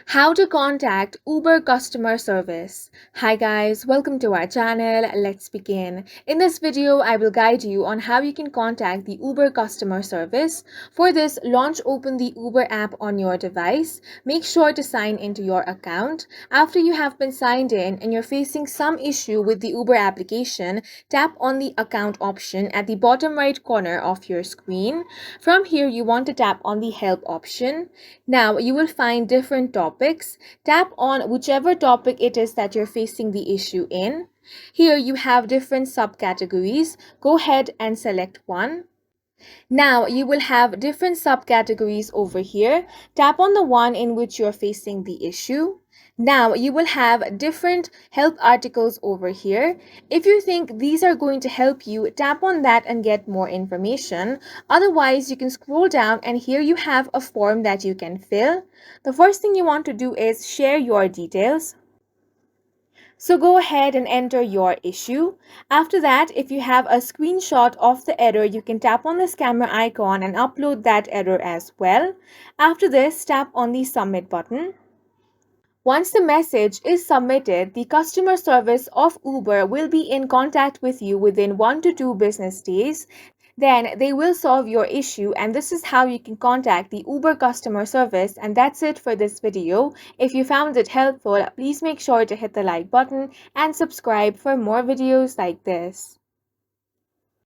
How to contact Uber customer service. Hi guys, welcome to our channel. Let's begin. In this video, I will guide you on how you can contact the Uber customer service. For this, open the Uber app on your device. Make sure to sign into your account. After you have been signed in and you're facing some issue with the Uber application, tap on the account option at the bottom right corner of your screen. From here, you want to tap on the help option. Now, you will find different topics. Tap on whichever topic it is that you're facing the issue in. Here you have different subcategories. Go ahead and select one. Now you will have different subcategories over here. Tap on the one in which you're facing the issue. Now you will have different help articles over here. If you think these are going to help you, tap on that and get more information. Otherwise, you can scroll down and here you have a form that you can fill. The first thing you want to do is share your details. So go ahead and enter your issue. After that, if you have a screenshot of the error, you can tap on this camera icon and upload that error as well. After this, tap on the submit button. Once the message is submitted, the customer service of Uber will be in contact with you within 1 to 2 business days. Then they will solve your issue, and this is how you can contact the Uber customer service. And that's it for this video. If you found it helpful, please make sure to hit the like button and subscribe for more videos like this.